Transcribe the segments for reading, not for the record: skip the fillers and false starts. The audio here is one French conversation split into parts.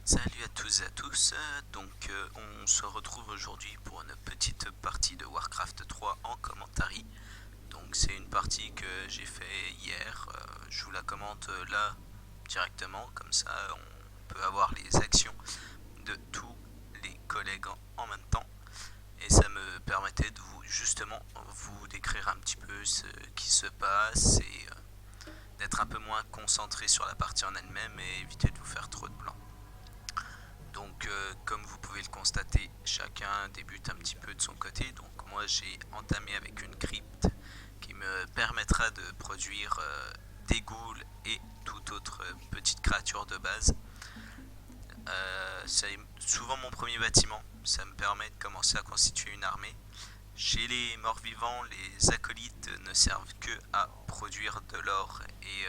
Salut à tous et à tous, on se retrouve aujourd'hui pour une petite partie de Warcraft 3 en commentary. Donc c'est une partie que j'ai fait hier, je vous la commente là directement, comme ça on peut avoir les actions de tous les collègues en même temps. Et ça me permettait de vous justement vous décrire un petit peu ce qui se passe et d'être un peu moins concentré sur la partie en elle-même et éviter de vous faire trop de blanc. Donc comme vous pouvez le constater, chacun débute un petit peu de son côté. Donc moi j'ai entamé avec une crypte qui me permettra de produire des ghouls et toute autre petite créature de base. C'est souvent mon premier bâtiment, ça me permet de commencer à constituer une armée. Chez les morts-vivants, les acolytes ne servent que à produire de l'or et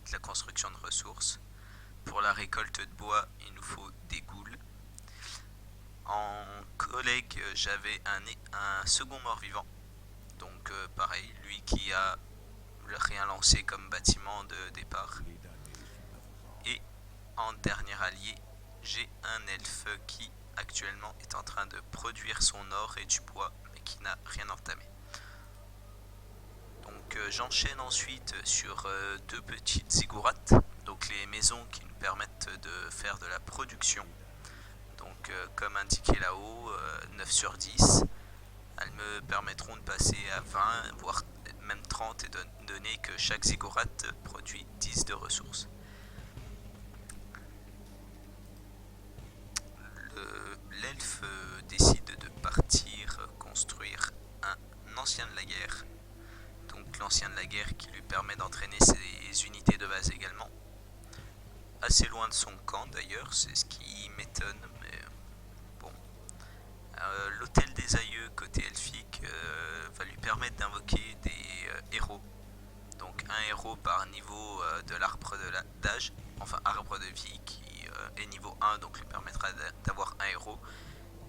de la construction de ressources. Pour la récolte de bois, il nous faut des ghouls. En collègue, j'avais un second mort-vivant. Donc pareil, lui qui a rien lancé comme bâtiment de départ. Et en dernier allié, j'ai un elfe qui actuellement est en train de produire son or et du bois, mais qui n'a rien entamé. Donc j'enchaîne ensuite sur deux petites ziggourats, donc les maisons qui nous permettent de faire de la production. Donc comme indiqué là-haut, 9 sur 10. Elles me permettront de passer à 20, voire même 30, et donner que chaque ziggurat produit 10 de ressources. L'elfe décide de partir construire un ancien de la guerre. Donc l'ancien de la guerre qui lui permet d'entraîner ses unités de base également. Assez loin de son camp d'ailleurs, c'est ce qui m'étonne, mais bon. L'hôtel des aïeux côté elfique va lui permettre d'invoquer des héros. Donc un héros par niveau de l'arbre d'âge, enfin arbre de vie qui est niveau 1, donc lui permettra d'avoir un héros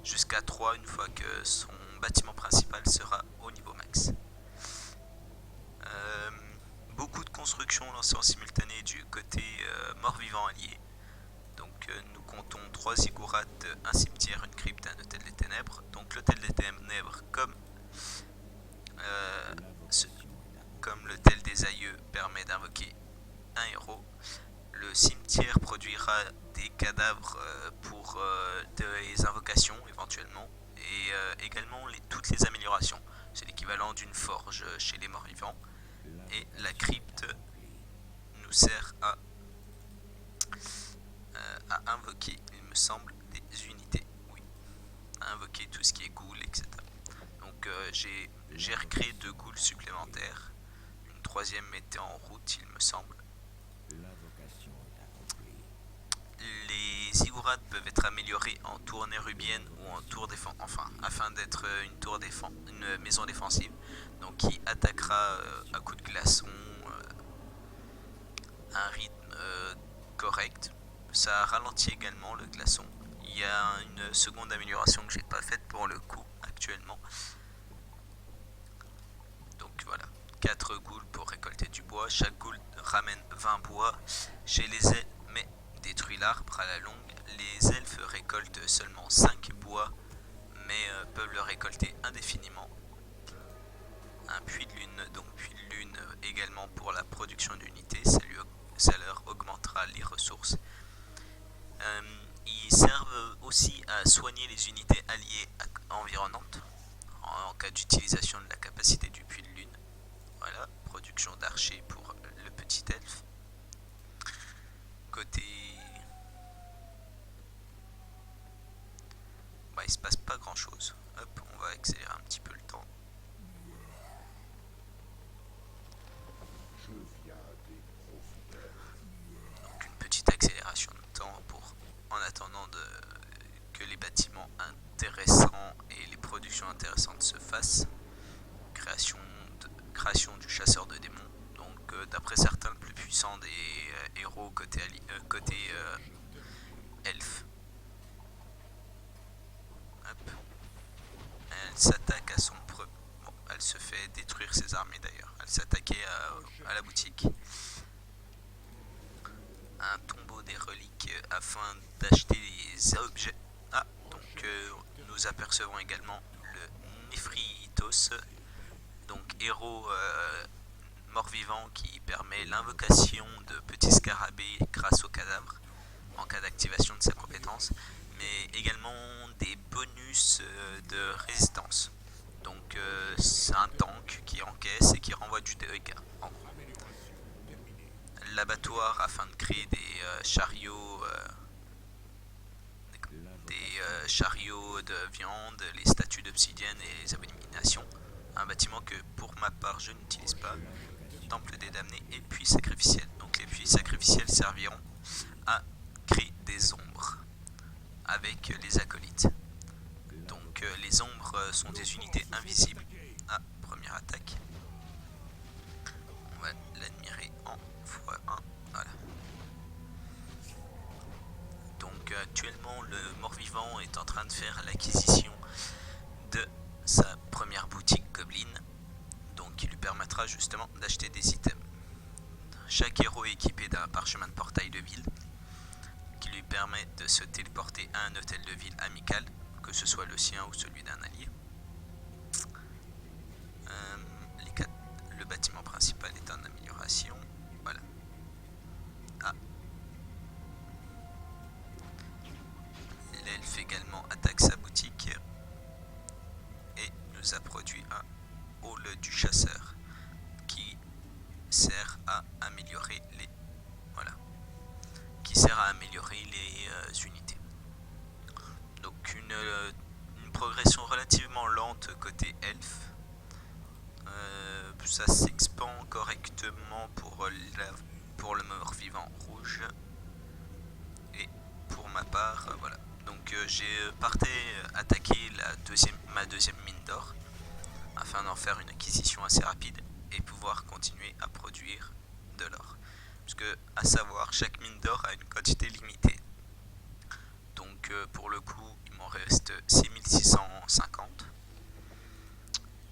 jusqu'à 3 une fois que son bâtiment principal sera au niveau max. Euh, Beaucoup de constructions lancées en simultané du côté mort-vivant allié. Donc nous comptons 3 ziggourats, un cimetière, une crypte, un hôtel des ténèbres. Donc l'hôtel des ténèbres euh, comme l'hôtel des aïeux permet d'invoquer un héros. Le cimetière produira des cadavres pour des invocations éventuellement et également toutes les améliorations. C'est l'équivalent d'une forge chez les morts vivants. Et la crypte nous sert à invoquer, il me semble, des unités. Oui, à invoquer tout ce qui est ghoul, etc. Donc j'ai recréé 2 ghouls supplémentaires. Une troisième était en route, il me semble. Les ziggourats peuvent être améliorés en tour nérubienne ou en tour défense, enfin, afin d'être une maison défensive, donc qui attaquera à coups de glaçon, à un rythme correct. Ça ralentit également le glaçon. Il y a une seconde amélioration que j'ai pas faite pour le coup actuellement. Donc voilà, 4 ghouls pour récolter du bois. Chaque ghoul ramène 20 bois. Chez les elfes, mais détruit l'arbre à la longue. Les elfes récoltent seulement 5 bois, mais peuvent le récolter indéfiniment. Un puits de lune, donc puits de lune également pour la production d'unités, ça leur augmentera les ressources. Ils servent aussi à soigner les unités alliées environnantes en cas d'utilisation de la capacité du puits de lune. Voilà, production d'archers pour le petit elfe. Côté... Bah, il se passe pas grand chose. Hop, on va accélérer un petit peu le temps. Donc une petite accélération de temps en attendant que les bâtiments intéressants et les productions intéressantes se fassent. Création du chasseur de démons. Donc d'après certains le plus puissant des héros côté elfe. Hop. Elle s'attaque à son preux. Bon, elle se fait détruire ses armées d'ailleurs. Elle s'attaquait à la boutique. Un tombeau des reliques afin d'acheter les objets. Ah, donc nous apercevons également le Néphritos, donc héros mort-vivant qui permet l'invocation de petits scarabées grâce au cadavre en cas d'activation de sa compétence, mais également des bonus de résistance. Donc c'est un tank qui encaisse et qui renvoie du dégât en gros. L'abattoir afin de créer des chariots de viande, les statues d'obsidienne et les abominations. Un bâtiment que pour ma part je n'utilise pas. Temple des damnés et puits sacrificiels. Donc les puits sacrificiels serviront à créer des ombres avec les acolytes. Donc les ombres sont des unités invisibles. Ah, première attaque. On va l'admirer en x1. Voilà. Donc actuellement le mort-vivant est en train de faire l'acquisition de sa première boutique Goblin, donc qui lui permettra justement d'acheter des items. Chaque héros est équipé d'un parchemin de portail de ville qui lui permet de se téléporter à un hôtel de ville amical, que ce soit le sien ou celui d'un allié. Le bâtiment principal est en amélioration. Voilà. Ah. L'elfe également attaque sa boutique et nous a produit un hall du chasseur qui sert à améliorer les unités. Donc une progression relativement lente côté elfe. Ça s'expand correctement pour le mort-vivant rouge. Et pour ma part, voilà. Donc j'ai parté attaquer ma deuxième mine d'or afin d'en faire une acquisition assez rapide et pouvoir continuer à produire de l'or. Parce que, à savoir, chaque mine d'or a une quantité limitée. Donc pour le coup, il m'en reste 6650.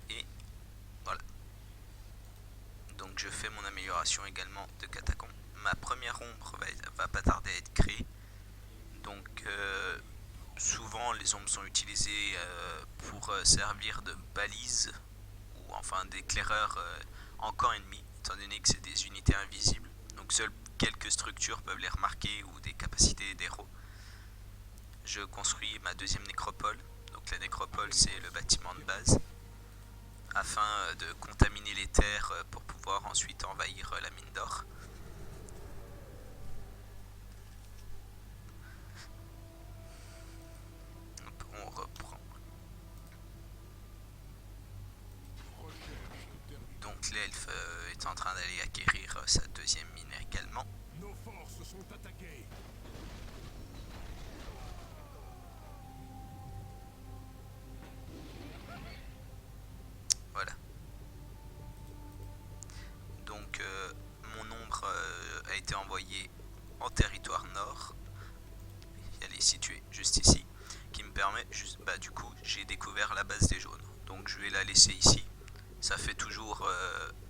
Et voilà. Donc je fais mon amélioration également de catacombe. Ma première ombre va pas tarder à être créée. Donc souvent les ombres sont utilisées pour servir de balises ou enfin d'éclaireurs en camp ennemi, étant donné que c'est des unités invisibles. Donc seules quelques structures peuvent les remarquer ou des capacités d'héros. Je construis ma deuxième nécropole. Donc la nécropole c'est le bâtiment de base afin de contaminer les terres pour pouvoir ensuite envahir la mine d'or. On reprend. Donc l'elfe est en train d'aller acquérir sa deuxième mine également. Nos forces sont attaquées. Voilà. Donc mon ombre a été envoyée en territoire nord. Elle est située juste ici, qui me permet du coup j'ai découvert la base des jaunes. Donc je vais la laisser ici. Ça fait toujours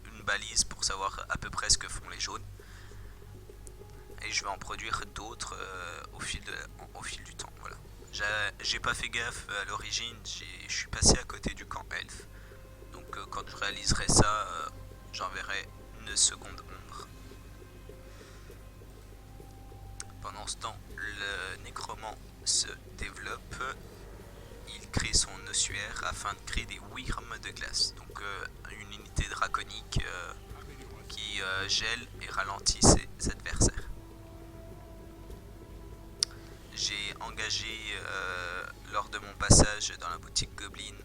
une balise pour savoir à peu près ce que font les jaunes. Et je vais en produire d'autres au fil du temps. Voilà. J'ai pas fait gaffe à l'origine, je suis passé à côté du camp elfe. Donc quand je réaliserai ça, j'enverrai une seconde ombre. Pendant ce temps, le nécromant se développe. Il crée son ossuaire afin de créer des wyrms de glace. Donc une unité draconique qui gèle et ralentit ses adversaires. J'ai engagé lors de mon passage dans la boutique Goblin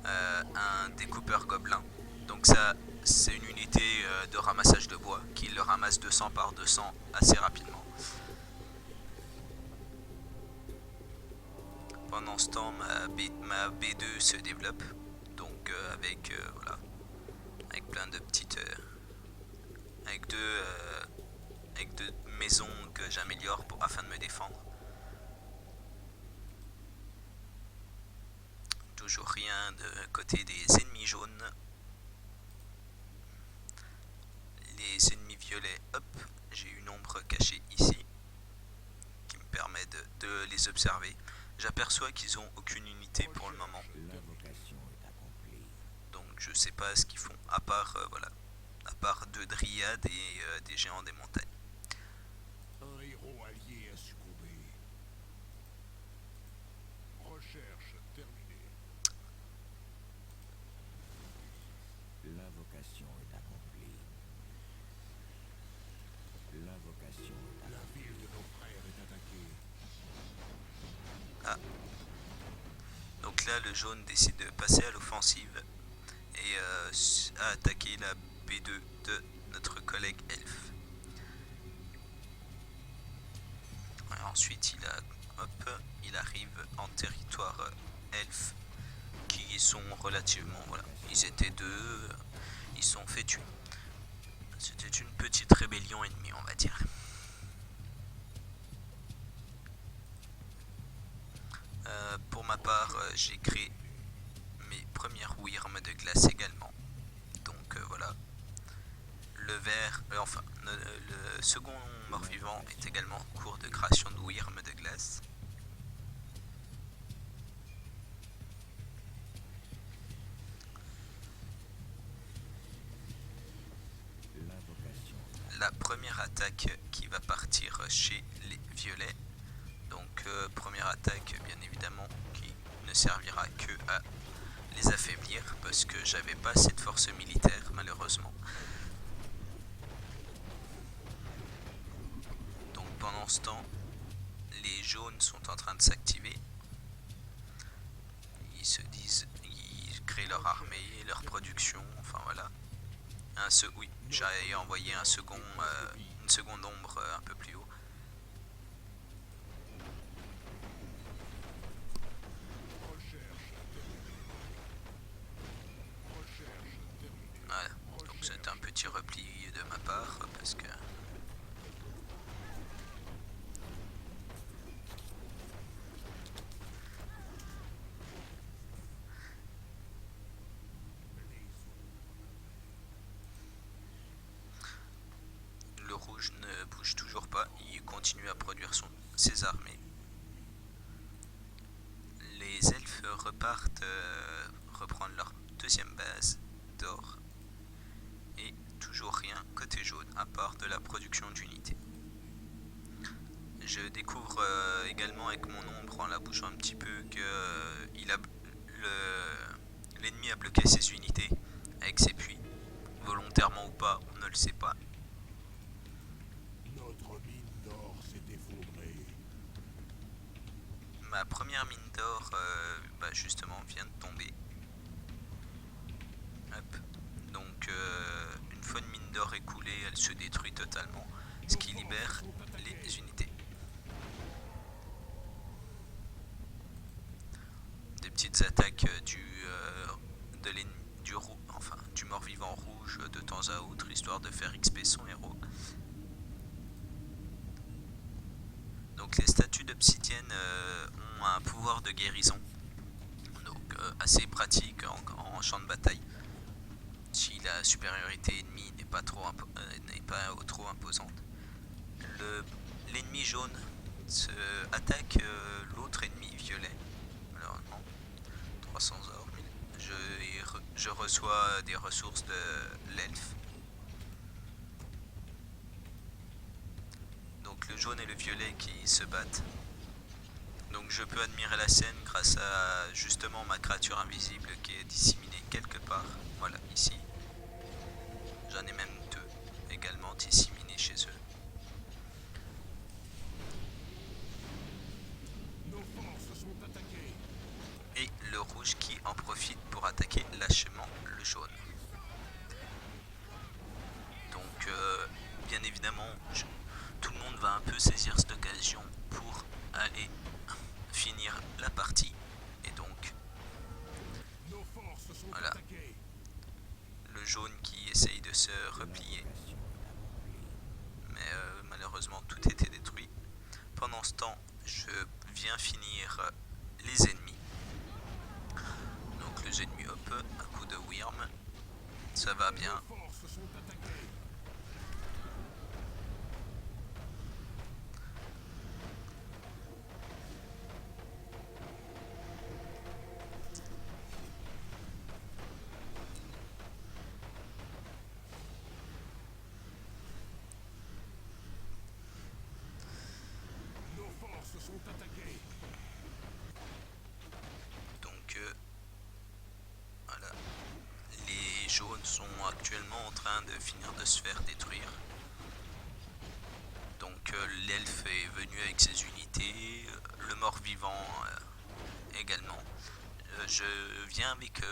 un découpeur gobelin. Donc ça c'est une unité de ramassage de bois qui le ramasse 200 par 200 assez rapidement. Pendant ce temps ma B2 se développe, donc avec plein de petites avec deux maisons que j'améliore afin de me défendre. Toujours rien de côté des ennemis jaunes. Les ennemis violets, hop, j'ai une ombre les observer. J'aperçois qu'ils ont aucune unité pour le moment. L'invocation est accomplie. Donc je sais pas ce qu'ils font, à part voilà, à part deux dryades et des géants des montagnes. Un héros allié a succombé. Recherche terminée. L'invocation est accomplie. L'invocation est La accomplie. ville de nos frères est attaquée. Ah. Donc là le jaune décide de passer à l'offensive et à attaquer la B2 de notre collègue elfe. Et ensuite il arrive en territoire elfe qui sont relativement, voilà, ils étaient deux, ils sont fait tuer. C'était une petite rébellion ennemie, on va dire. Pour ma part, j'ai créé mes premières wyrms de glace également. Donc voilà. Le vert, enfin, le second mort-vivant est également en cours de création de wyrms de glace. L'invocation est La première attaque qui va partir chez les violets. Donc première attaque bien évidemment qui ne servira que à les affaiblir parce que j'avais pas assez de force militaire malheureusement. Donc pendant ce temps, les jaunes sont en train de s'activer. Ils se disent, ils créent leur armée, leur production, enfin voilà. Oui, j'ai envoyé une seconde ombre un peu plus haut. Recherche terminée. Recherche terminée. Voilà, donc c'est un petit repli de ma part parce que le rouge ne bouge toujours pas, il continue à produire ses armées. Les elfes repartent reprendre leur deuxième base d'or et toujours rien côté jaune à part de la production d'unités. Je découvre également avec mon ombre en la bougeant un petit peu que l'ennemi a bloqué ses unités avec ses puits. Volontairement ou pas, on ne le sait pas. Notre mine d'or s'est effondrée. Ma première mine d'or, justement, vient de tomber. Hop. Donc, une fois une mine d'or écoulée, elle se détruit totalement, ce qui libère les unités. Des petites attaques du mort-vivant rouge de temps à autre, histoire de faire XP son héros. Donc les statues d'obsidienne ont un pouvoir de guérison, donc assez pratique en champ de bataille. Si la supériorité ennemie n'est pas trop imposante. L'ennemi jaune attaque l'autre ennemi violet. Malheureusement, 300 or. Je reçois des ressources de l'elfe. Donc le jaune et le violet qui se battent. Donc je peux admirer la scène grâce à justement ma créature invisible qui est disséminée quelque part. Voilà, ici. J'en ai même deux également disséminés chez eux. Nos forces sont attaquées. Et le rouge qui en profite pour attaquer lâchement le jaune. Donc bien évidemment, tout le monde va un peu saisir cette occasion pour aller finir la partie. Et donc, Nos forces sont voilà. attaquées. Le jaune qui essaye de se replier. Mais malheureusement, tout était détruit. Pendant ce temps, je viens finir les ennemis. Donc les ennemis hop, un coup de wyrm. Ça va bien. Nos forces sont attaquées. de finir de se faire détruire. Donc l'elfe est venu avec ses unités, le mort-vivant également. Je viens avec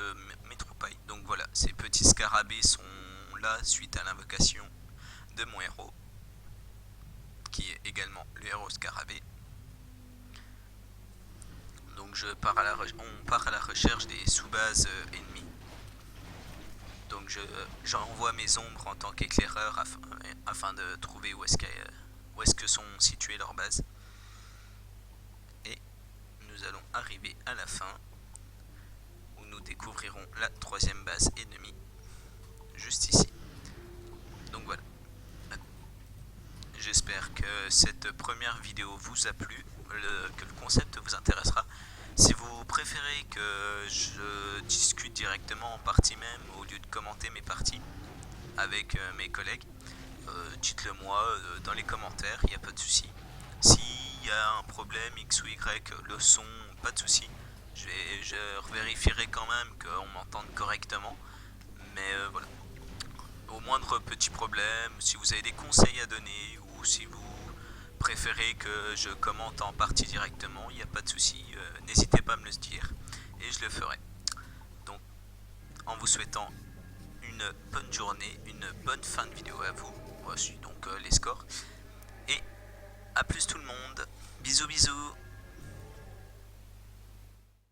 mes troupailles. Donc voilà, ces petits scarabées sont là suite à l'invocation de mon héros, qui est également le héros scarabée. Donc on part à la recherche des sous-bases ennemies. Donc j'envoie mes ombres en tant qu'éclaireur afin de trouver où est-ce que sont situées leurs bases. Et nous allons arriver à la fin où nous découvrirons la troisième base ennemie, juste ici. Donc voilà. J'espère que cette première vidéo vous a plu, que le concept vous intéressera. Si vous préférez que je discute directement en partie même au lieu de commenter mes parties avec mes collègues, dites-le moi dans les commentaires, il n'y a pas de souci. S'il y a un problème X ou Y, le son, pas de souci. Je vérifierai quand même qu'on m'entende correctement. Mais voilà. Au moindre petit problème, si vous avez des conseils à donner ou si vous préférez que je commente en partie directement, il n'y a pas de souci, n'hésitez pas à me le dire et je le ferai. Donc en vous souhaitant une bonne journée, une bonne fin de vidéo à vous, voici donc les scores et à plus tout le monde, bisous bisous.